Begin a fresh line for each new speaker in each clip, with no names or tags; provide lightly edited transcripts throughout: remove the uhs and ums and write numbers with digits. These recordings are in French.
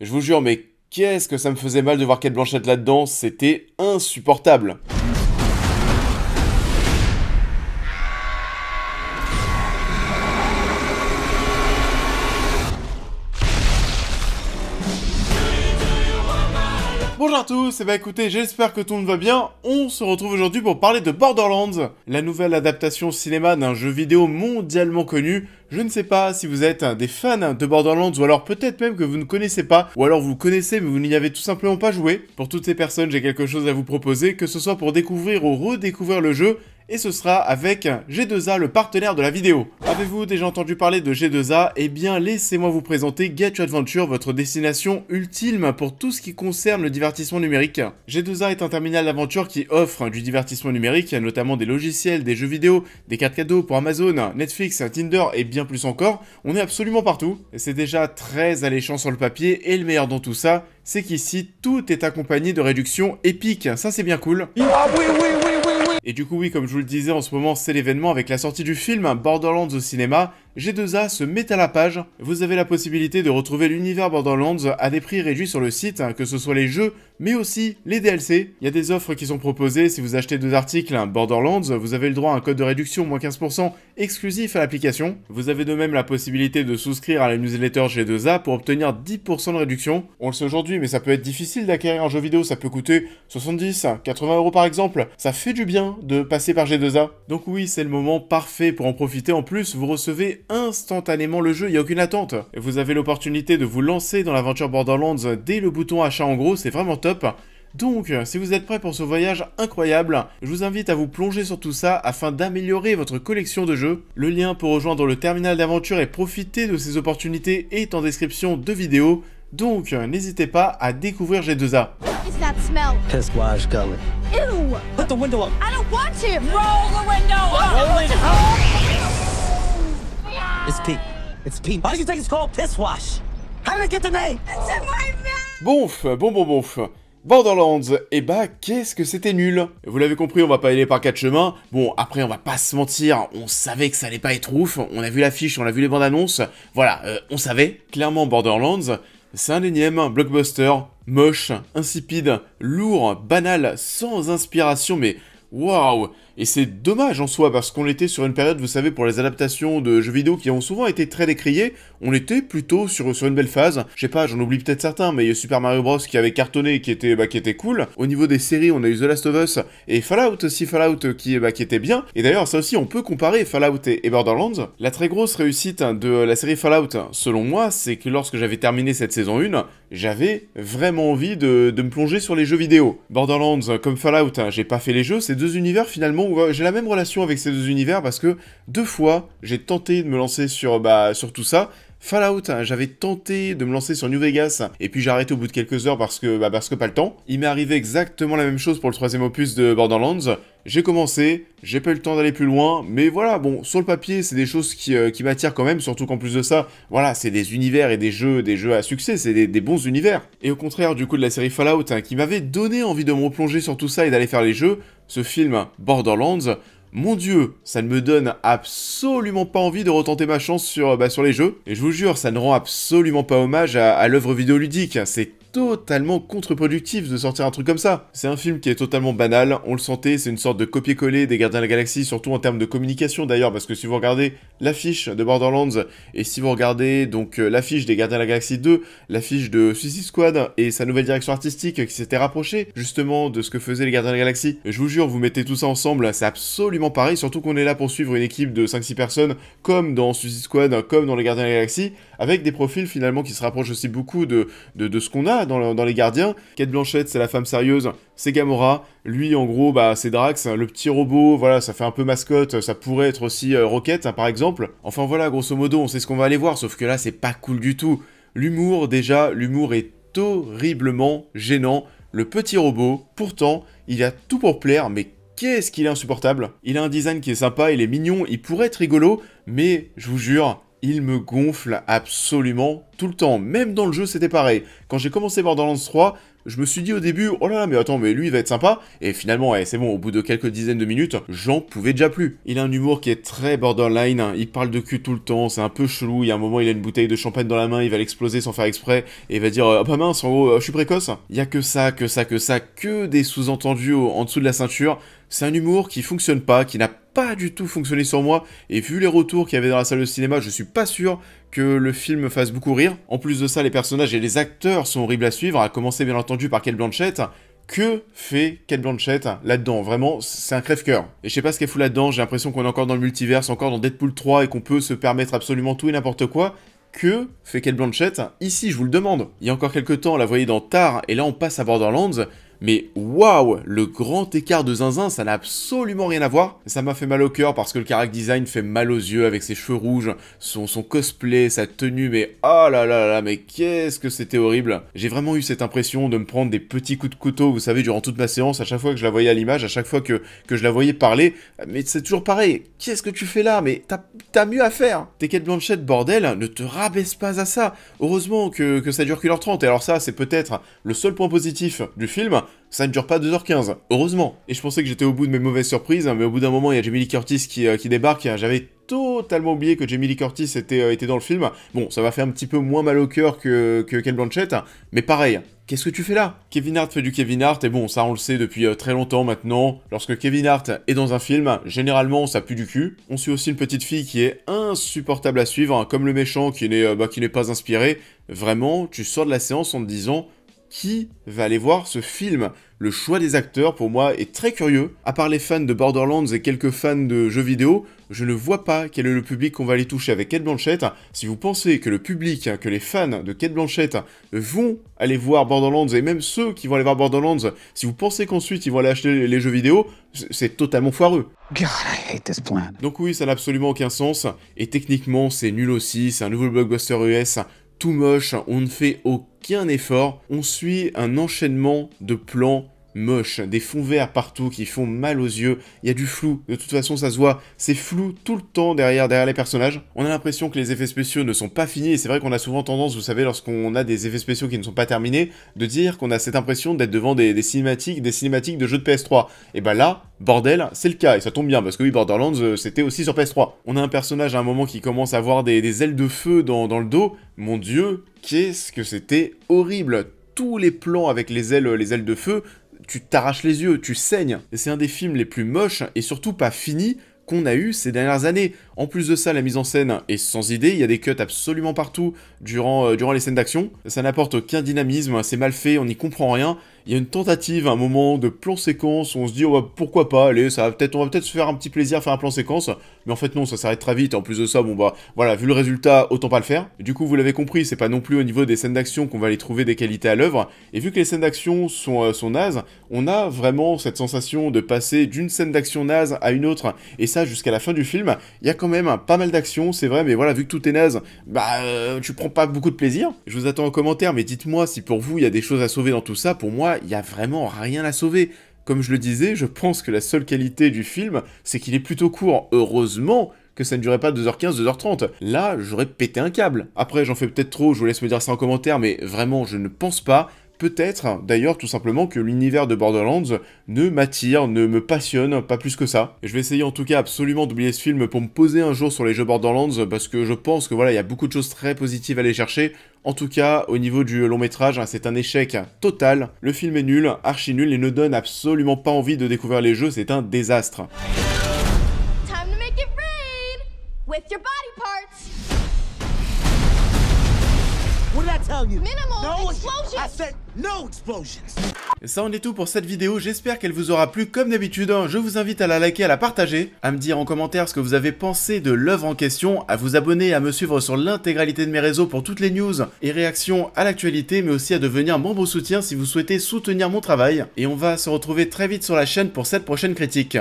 Je vous jure, mais qu'est-ce que ça me faisait mal de voir Cate Blanchett là-dedans, c'était insupportable. Bonjour à tous, et bah écoutez, j'espère que tout le monde va bien. On se retrouve aujourd'hui pour parler de Borderlands, la nouvelle adaptation cinéma d'un jeu vidéo mondialement connu. Je ne sais pas si vous êtes des fans de Borderlands, ou alors peut-être même que vous ne connaissez pas, ou alors vous le connaissez mais vous n'y avez tout simplement pas joué. Pour toutes ces personnes, j'ai quelque chose à vous proposer, que ce soit pour découvrir ou redécouvrir le jeu, et ce sera avec G2A, le partenaire de la vidéo. Avez-vous déjà entendu parler de G2A? Eh bien, laissez-moi vous présenter Get Your Adventure, votre destination ultime pour tout ce qui concerne le divertissement numérique. G2A est un terminal d'aventure qui offre du divertissement numérique, notamment des logiciels, des jeux vidéo, des cartes cadeaux pour Amazon, Netflix, Tinder et bien plus encore. On est absolument partout. Et c'est déjà très alléchant sur le papier, et le meilleur dans tout ça, c'est qu'ici, tout est accompagné de réductions épiques. Ça, c'est bien cool.
Ah oui.
Et du coup oui, comme je vous le disais, en ce moment c'est l'événement avec la sortie du film Borderlands au cinéma. G2A se met à la page. Vous avez la possibilité de retrouver l'univers Borderlands à des prix réduits sur le site, que ce soit les jeux, mais aussi les DLC. Il y a des offres qui sont proposées. Si vous achetez 2 articles Borderlands, vous avez le droit à un code de réduction moins 15% exclusif à l'application. Vous avez de même la possibilité de souscrire à la newsletter G2A pour obtenir 10% de réduction. On le sait aujourd'hui, mais ça peut être difficile d'acquérir un jeu vidéo, ça peut coûter 70, 80 € par exemple. Ça fait du bien de passer par G2A. Donc oui, c'est le moment parfait pour en profiter. En plus, vous recevez instantanément le jeu, il n'y a aucune attente. Et vous avez l'opportunité de vous lancer dans l'aventure Borderlands dès le bouton achat en gros, c'est vraiment top. Donc, si vous êtes prêts pour ce voyage incroyable, je vous invite à vous plonger sur tout ça afin d'améliorer votre collection de jeux. Le lien pour rejoindre le terminal d'aventure et profiter de ces opportunités est en description de vidéo. Donc, n'hésitez pas à découvrir G2A.
It's that smell.
Piss wash gullet.
Ew!
Put the window up.
I don't want to! Roll the window up!
Roll it. It's Pete. It's Pete. Why do you think it's called piss wash? How did it get the name?
It's in my mouth!
Bonf. Borderlands, et bah qu'est-ce que c'était nul. Vous l'avez compris, on va pas y aller par 4 chemins. Bon, après on va pas se mentir, on savait que ça allait pas être ouf. On a vu l'affiche, on a vu les bandes annonces. Voilà, on savait. Clairement Borderlands, c'est un énième blockbuster, moche, insipide, lourd, banal, sans inspiration, mais waouh. Et c'est dommage en soi, parce qu'on était sur une période, vous savez, pour les adaptations de jeux vidéo qui ont souvent été très décriées, on était plutôt sur une belle phase. Je sais pas, j'en oublie peut-être certains, mais il y a Super Mario Bros qui avait cartonné et qui était cool. Au niveau des séries, on a eu The Last of Us et Fallout aussi, qui était bien. Et d'ailleurs, ça aussi, on peut comparer Fallout et Borderlands. La très grosse réussite de la série Fallout, selon moi, c'est que lorsque j'avais terminé cette saison 1, j'avais vraiment envie de me plonger sur les jeux vidéo. Borderlands, comme Fallout, j'ai pas fait les jeux, c'est deux univers finalement où j'ai la même relation avec ces deux univers parce que 2 fois, j'ai tenté de me lancer sur tout ça. Fallout, j'avais tenté de me lancer sur New Vegas, et puis j'ai arrêté au bout de quelques heures parce que pas le temps. Il m'est arrivé exactement la même chose pour le 3e opus de Borderlands. J'ai commencé, j'ai pas eu le temps d'aller plus loin, mais voilà, bon, sur le papier, c'est des choses qui m'attirent quand même, surtout qu'en plus de ça, voilà, c'est des univers et des jeux à succès, c'est des bons univers. Et au contraire, du coup, de la série Fallout, qui m'avait donné envie de me replonger sur tout ça et d'aller faire les jeux, ce film Borderlands, mon dieu, ça ne me donne absolument pas envie de retenter ma chance sur les jeux. Et je vous jure, ça ne rend absolument pas hommage à l'œuvre vidéoludique. C'est totalement contre-productif de sortir un truc comme ça. C'est un film qui est totalement banal, on le sentait, c'est une sorte de copier-coller des Gardiens de la Galaxie, surtout en termes de communication d'ailleurs, parce que si vous regardez l'affiche de Borderlands, et si vous regardez donc l'affiche des Gardiens de la Galaxie 2, l'affiche de Suicide Squad, et sa nouvelle direction artistique qui s'était rapprochée justement de ce que faisaient les Gardiens de la Galaxie, je vous jure, vous mettez tout ça ensemble, c'est absolument pareil, surtout qu'on est là pour suivre une équipe de 5-6 personnes, comme dans Suicide Squad, comme dans les Gardiens de la Galaxie, avec des profils finalement qui se rapprochent aussi beaucoup de ce qu'on a dans les Gardiens. Cate Blanchett, c'est la femme sérieuse, c'est Gamora, lui en gros, c'est Drax, le petit robot, voilà, ça fait un peu mascotte, ça pourrait être aussi Rocket, par exemple. Enfin voilà, grosso modo, on sait ce qu'on va aller voir, sauf que là, c'est pas cool du tout. L'humour est horriblement gênant. Le petit robot, pourtant, il a tout pour plaire, mais qu'est-ce qu'il est insupportable. Il a un design qui est sympa, il est mignon, il pourrait être rigolo, mais je vous jure, il me gonfle absolument tout le temps. Même dans le jeu, c'était pareil. Quand j'ai commencé Borderlands 3, je me suis dit au début, oh là là, mais attends, mais lui, il va être sympa. Et finalement, ouais, c'est bon, au bout de quelques dizaines de minutes, j'en pouvais déjà plus. Il a un humour qui est très borderline, il parle de cul tout le temps, c'est un peu chelou. Il y a un moment, il a une bouteille de champagne dans la main, il va l'exploser sans faire exprès, et il va dire, ah bah mince, en gros, je suis précoce. Il y a que ça, que des sous-entendus en dessous de la ceinture. C'est un humour qui fonctionne pas, qui n'a pas du tout fonctionné sur moi, et vu les retours qu'il y avait dans la salle de cinéma, je suis pas sûr que le film me fasse beaucoup rire. En plus de ça, les personnages et les acteurs sont horribles à suivre, à commencer bien entendu par Cate Blanchett. Que fait Cate Blanchett là-dedans? Vraiment, c'est un crève-cœur. Et je sais pas ce qu'elle fout là-dedans, j'ai l'impression qu'on est encore dans le multiverse, encore dans Deadpool 3, et qu'on peut se permettre absolument tout et n'importe quoi. Que fait Cate Blanchett ici, je vous le demande. Il y a encore quelques temps, on la voyait dans Tar, et là on passe à Borderlands. Mais waouh, le grand écart de zinzin, ça n'a absolument rien à voir. Ça m'a fait mal au cœur parce que le character design fait mal aux yeux avec ses cheveux rouges, son cosplay, sa tenue, mais oh là là là, mais qu'est-ce que c'était horrible. J'ai vraiment eu cette impression de me prendre des petits coups de couteau, vous savez, durant toute ma séance, à chaque fois que je la voyais à l'image, à chaque fois que je la voyais parler. Mais c'est toujours pareil, qu'est-ce que tu fais là? Mais t'as mieux à faire. T'es Cate Blanchett, bordel, ne te rabaisse pas à ça. Heureusement que ça dure qu'une heure 30, et alors ça, c'est peut-être le seul point positif du film. Ça ne dure pas 2h15, heureusement. Et je pensais que j'étais au bout de mes mauvaises surprises, mais au bout d'un moment, il y a Jamie Lee Curtis qui débarque. J'avais totalement oublié que Jamie Lee Curtis était dans le film. Bon, ça m'a fait un petit peu moins mal au cœur que Cate Blanchett, mais pareil. Qu'est-ce que tu fais là? Kevin Hart fait du Kevin Hart, et bon, ça on le sait depuis très longtemps maintenant. Lorsque Kevin Hart est dans un film, généralement ça pue du cul. On suit aussi une petite fille qui est insupportable à suivre, comme le méchant qui n'est pas inspiré. Vraiment, tu sors de la séance en te disant... Qui va aller voir ce film? Le choix des acteurs, pour moi, est très curieux. À part les fans de Borderlands et quelques fans de jeux vidéo, je ne vois pas quel est le public qu'on va aller toucher avec Cate Blanchett. Si vous pensez que le public, que les fans de Cate Blanchett vont aller voir Borderlands, et même ceux qui vont aller voir Borderlands, si vous pensez qu'ensuite ils vont aller acheter les jeux vidéo, c'est totalement foireux.
God, I hate this plan.
Donc oui, ça n'a absolument aucun sens, et techniquement c'est nul aussi, c'est un nouveau blockbuster US, tout moche, on ne fait aucun effort, on suit un enchaînement de plans moches, des fonds verts partout qui font mal aux yeux, il y a du flou, de toute façon ça se voit, c'est flou tout le temps derrière les personnages. On a l'impression que les effets spéciaux ne sont pas finis, et c'est vrai qu'on a souvent tendance, vous savez, lorsqu'on a des effets spéciaux qui ne sont pas terminés, de dire qu'on a cette impression d'être devant des cinématiques de jeux de PS3. Et bah là, bordel, c'est le cas, et ça tombe bien, parce que oui, Borderlands, c'était aussi sur PS3. On a un personnage à un moment qui commence à avoir des ailes de feu dans le dos, mon dieu, qu'est-ce que c'était horrible. Tous les plans avec les ailes de feu, tu t'arraches les yeux, tu saignes. Et c'est un des films les plus moches, et surtout pas finis, qu'on a eu ces dernières années. En plus de ça, la mise en scène est sans idée, il y a des cuts absolument partout durant les scènes d'action. Ça n'apporte aucun dynamisme, c'est mal fait, on n'y comprend rien. Il y a une tentative, un moment de plan séquence où on se dit, oh, bah, pourquoi pas, allez, on va peut-être se faire un petit plaisir, faire un plan séquence, mais en fait non, ça s'arrête très vite, en plus de ça, bon bah, voilà, vu le résultat, autant pas le faire. Du coup, vous l'avez compris, c'est pas non plus au niveau des scènes d'action qu'on va aller trouver des qualités à l'œuvre, et vu que les scènes d'action sont nazes, on a vraiment cette sensation de passer d'une scène d'action naze à une autre, et ça jusqu'à la fin du film. Il y a quand même pas mal d'action, c'est vrai, mais voilà, vu que tout est naze, bah, tu prends pas beaucoup de plaisir. Je vous attends en commentaire, mais dites-moi si pour vous, il y a des choses à sauver dans tout ça. Pour moi, il y a vraiment rien à sauver. Comme je le disais, je pense que la seule qualité du film, c'est qu'il est plutôt court. Heureusement que ça ne durait pas 2h15, 2h30. Là, j'aurais pété un câble. Après, j'en fais peut-être trop, je vous laisse me dire ça en commentaire, mais vraiment, je ne pense pas. Peut-être, d'ailleurs, tout simplement que l'univers de Borderlands ne m'attire, ne me passionne, pas plus que ça. Et je vais essayer en tout cas absolument d'oublier ce film pour me poser un jour sur les jeux Borderlands, parce que je pense que voilà, il y a beaucoup de choses très positives à aller chercher. En tout cas, au niveau du long métrage, c'est un échec total. Le film est nul, archi nul, et ne donne absolument pas envie de découvrir les jeux, c'est un désastre.
Time to make it rain with your body parts.
What did I tell you?
Minimal
No
explosions.
I said no explosions.
Ça en est tout pour cette vidéo, j'espère qu'elle vous aura plu comme d'habitude. Je vous invite à la liker, à la partager, à me dire en commentaire ce que vous avez pensé de l'œuvre en question, à vous abonner, à me suivre sur l'intégralité de mes réseaux pour toutes les news et réactions à l'actualité, mais aussi à devenir membre soutien si vous souhaitez soutenir mon travail. Et on va se retrouver très vite sur la chaîne pour cette prochaine critique.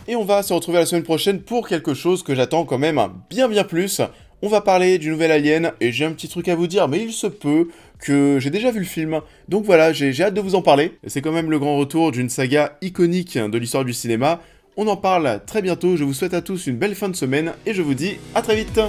Et on va se retrouver la semaine prochaine pour quelque chose que j'attends quand même bien plus. on va parler du nouvel Alien, et j'ai un petit truc à vous dire, mais il se peut que j'ai déjà vu le film. Donc voilà, j'ai hâte de vous en parler. C'est quand même le grand retour d'une saga iconique de l'histoire du cinéma. On en parle très bientôt, je vous souhaite à tous une belle fin de semaine, et je vous dis à très vite.